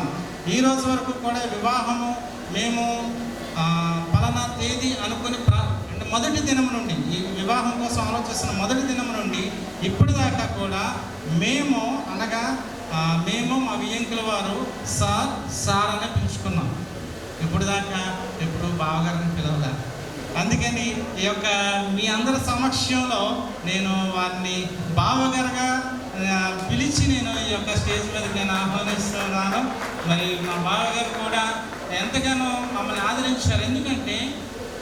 ఉన్నాం. ఈ రోజు వరకు కూడా వివాహము మేము పలానా తేదీ అనుకుని మొదటి దినం నుండి, ఈ వివాహం కోసం ఆలోచిస్తున్న మొదటి దినం నుండి ఇప్పటిదాకా కూడా మేము మా వియ్యంకుల వారు సార్ అనే పిలుచుకున్నాం. ఇప్పుడు దాకా ఎప్పుడు బావగారిని పిలవలే. అందుకని ఈ యొక్క మీ అందరి సమక్షంలో నేను వారిని బావగారుగా పిలిచి నేను ఈ యొక్క స్టేజ్ మీదకి నేను ఆహ్వానిస్తున్నాను. మరి మా బావగారు కూడా ఎంతగానో మమ్మల్ని ఆదరించారు. ఎందుకంటే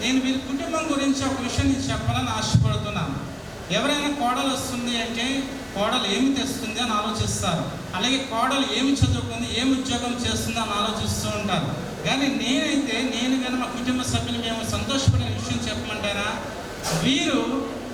నేను వీరి కుటుంబం గురించి ఒక విషయం నేను చెప్పాలని ఆశపడుతున్నాను. ఎవరైనా కోడలు వస్తుంది అంటే కోడలు ఏమి తెస్తుంది అని ఆలోచిస్తారు. అలాగే కోడలు ఏమి చదువుకుంది, ఏమి ఉద్యోగం చేస్తుంది అని ఆలోచిస్తూ ఉంటారు. కానీ నేను కానీ మా కుటుంబ సభ్యులు మేము సంతోషపడే విషయం చెప్పమంటారా, వీరు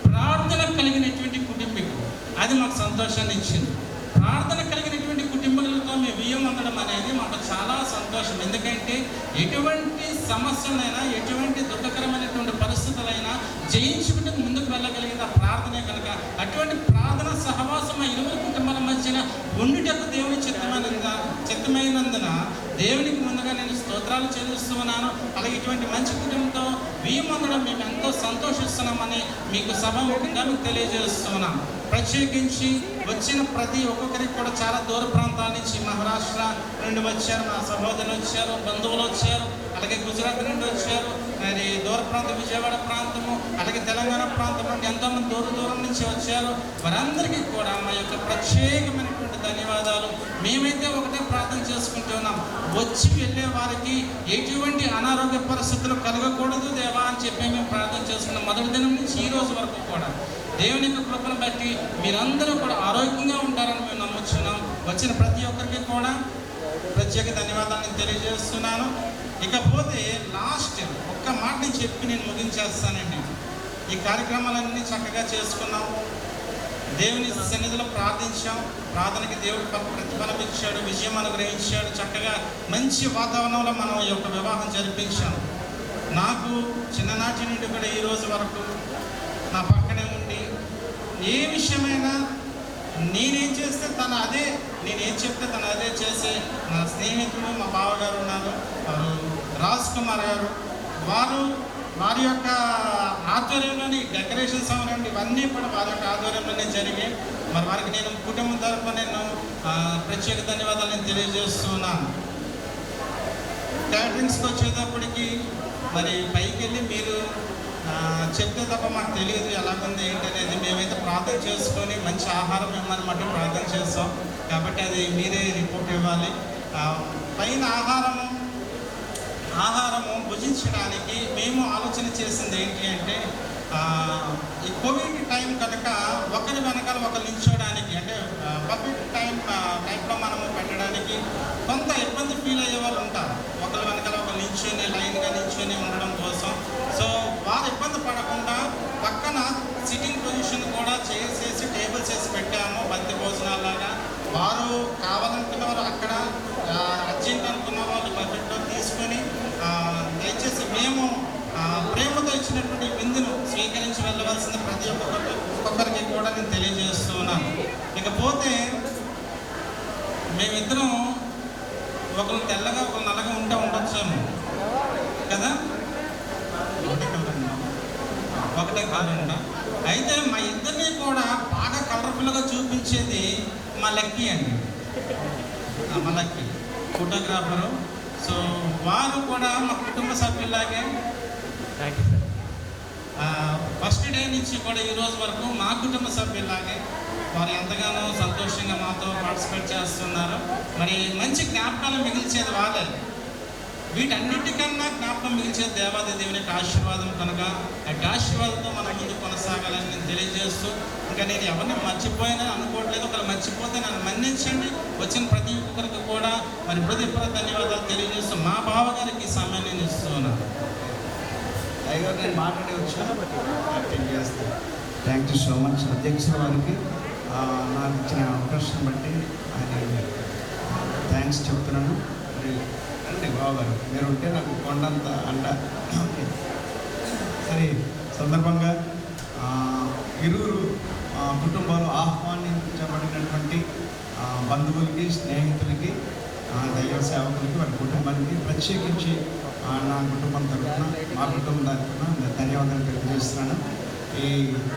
ప్రార్థన కలిగినటువంటి కుటుంబీకులు. అది మాకు సంతోషాన్ని ఇచ్చింది. ప్రార్థన కలిగినటువంటి కుటుంబాలతో మేము బియ్యం అందడం అనేది మాకు చాలా సంతోషం. ఎందుకంటే ఎటువంటి సమస్యలైనా, ఎటువంటి దుఃఖకరమైనటువంటి పరిస్థితులైనా జయించుకుంటూ ముందుకు వెళ్ళగలిగిన ప్రార్థనే కనుక అటువంటి ప్రార్థన సహవాసం ఆ ఇరువురు కుటుంబాల మధ్యన ఉండుటకు దేవుని చిత్తమైనందున దేవునికి ముందుగా నేను స్తోత్రాలు చెల్లిస్తున్నాను. అలాగే ఇటువంటి మంచి కుటుంబంతో బియ్యం అందడం మేము ఎంతో సంతోషిస్తున్నామని మీకు సభాముఖంగా మీకు తెలియజేస్తున్నాం. ప్రత్యేకించి వచ్చిన ప్రతి ఒక్కొక్కరికి కూడా చాలా దూర ప్రాంతాల నుంచి, మహారాష్ట్ర నుండి వచ్చారు, మా సహోదరులు వచ్చారు, బంధువులు వచ్చారు, అలాగే గుజరాత్ నుండి వచ్చారు, మరి దూర ప్రాంతం విజయవాడ ప్రాంతము, అలాగే తెలంగాణ ప్రాంతం నుండి ఎంతోమంది దూరం నుంచి వచ్చారు. వారందరికీ కూడా మా యొక్క ప్రత్యేకమైనటువంటి ధన్యవాదాలు. మేమైతే ఒకటే ప్రార్థన చేసుకుంటున్నాం, వచ్చి వెళ్ళే వారికి ఎటువంటి అనారోగ్య పరిస్థితులు కలగకూడదు దేవా అని చెప్పి మేము ప్రార్థన చేసుకున్నాం. మొదటి దినం నుంచి ఈ రోజు వరకు కూడా దేవుని యొక్క కృపను బట్టి మీరందరూ కూడా ఆరోగ్యంగా ఉంటారని మేము నమ్ముతున్నాం. వచ్చిన ప్రతి ఒక్కరికి కూడా ప్రత్యేక ధన్యవాదాలను తెలియజేస్తున్నాను. ఇకపోతే లాస్ట్ ఒక్క మాట నేను చెప్పి నేను ముగించేస్తానండి. ఈ కార్యక్రమాలన్నీ చక్కగా చేసుకున్నాం, దేవుని సన్నిధిలో ప్రార్థించాం, ప్రార్థనకి దేవుడు ప్రతిఫలం ఇచ్చాడు, విజయం అనుగ్రహించాడు. చక్కగా మంచి వాతావరణంలో మనం ఈ యొక్క వివాహం జరిపించాం. నాకు చిన్ననాటి నుండి కూడా ఈ రోజు వరకు నా పక్కనే ఉండి ఏ విషయమైనా నేనేం చేస్తే నేనేం చెప్తే తను అదే చేసే నా స్నేహితుడు మా బావగారు ఉన్నారు, వారు రాజ్ కుమార్ గారు. వారి యొక్క ఆధ్వర్యంలోని డెకరేషన్స్ అవనండి ఇవన్నీ కూడా వారి యొక్క ఆధ్వర్యంలోనే జరిగాయి. మరి వారికి నేను కుటుంబం తరఫున నేను ప్రత్యేక ధన్యవాదాలు నేను తెలియజేస్తున్నాను. క్యాటరింగ్స్కి వచ్చేటప్పటికి మరి పైకి వెళ్ళి మీరు చెప్తే తప్ప మాకు తెలియదు ఎలాగుంది ఏంటనేది. మేమైతే ప్రార్థన చేసుకొని మంచి ఆహారం ఇవ్వమని మటు ప్రార్థన చేస్తాం. కాబట్టి అది మీరే రిపోర్ట్ ఇవ్వాలి. పైన ఆహారము భుజించడానికి మేము ఆలోచన చేసింది ఏంటి అంటే, ఈ కోవిడ్ టైం కనుక ఒకరి వెనకాల ఒకరు నిల్చోడానికి, అంటే కోవిడ్ టైంలో మనము పెట్టడానికి కొంత ఇబ్బంది ఫీల్ అయ్యే వాళ్ళు ఉంటారు. ఒకరి వెనకాల ఒకరు నిల్చొని లైన్గా నిల్చొని ఉండడం కోసం. సో వారు ఇబ్బంది పడకుండా పక్కన సిట్టింగ్ పొజిషన్ కూడా చేసేసి టేబుల్స్ వేసి పెట్టాము, బంతి భోజనాలాగా. వారు కావాలనుకున్న వారు అక్కడ, అర్జెంట్ అనుకున్న వాళ్ళు బకెట్లో తీసుకొని దయచేసి మేము ప్రేమతో ఇచ్చినటువంటి విందును స్వీకరించి వెళ్ళవలసిన ప్రతి ఒక్కొక్కరికి కూడా నేను తెలియజేస్తున్నాను. ఇకపోతే మేమిద్దరం ఒకరు తెల్లగా ఒకరు నల్లగా ఉండొచ్చాము కదా, ఒకటే కాదంట. అయితే మా ఇద్దరిని కూడా బాగా కలర్ఫుల్గా చూపించేది మా లక్కీ అండి, మా లక్కీ ఫోటోగ్రాఫరు. సో వారు కూడా మా కుటుంబ సభ్యులాగే ఫస్ట్ డే నుంచి కూడా ఈ రోజు వరకు మా కుటుంబ సభ్యులాగే వారు ఎంతగానో సంతోషంగా మాతో పార్టిసిపేట్ చేస్తున్నారు. మరి మంచి జ్ఞాపకాలు మిగిల్చేది వాళ్ళే. వీటన్నిటికన్నా జ్ఞాపకం మిగిల్చేది దేవాది దేవుని యొక్క ఆశీర్వాదం కనుక ఆ ఆశీర్వాదంతో మనం ముందు కొనసాగాలని నేను తెలియజేస్తూ, ఇంకా నేను ఎవరిని మర్చిపోయినా అనుకోవట్లేదు. ఒకరు మర్చిపోతే నన్ను మన్నించండి. వచ్చిన ప్రతి ఒక్కరికి కూడా మరి హృదయపూర్వక ధన్యవాదాలు తెలియజేస్తూ మా బావగారికి సమయం నేను ఇస్తున్నాను. అయ్యగారు నేను మాట్లాడి వచ్చాను చేస్తాను. థ్యాంక్ యూ సో మచ్ అధ్యక్షుల వారికి నాకు ఇచ్చిన అవకాశం బట్టి ఆయన థ్యాంక్స్ చెప్తున్నాను. రండి బావగారు, మీరు ఉంటే నాకు కొండంత అంట. సరే, సందర్భంగా ఇరువురు కుటుంబాలు ఆహ్వానించబడినటువంటి బంధువులకి, స్నేహితులకి, దైవ సేవ కుటుంబానికి ప్రత్యేకించి నా కుటుంబం తరఫున మా కుటుంబం తరఫున ధన్యవాదాలు తెలియజేస్తున్నాను. ఈ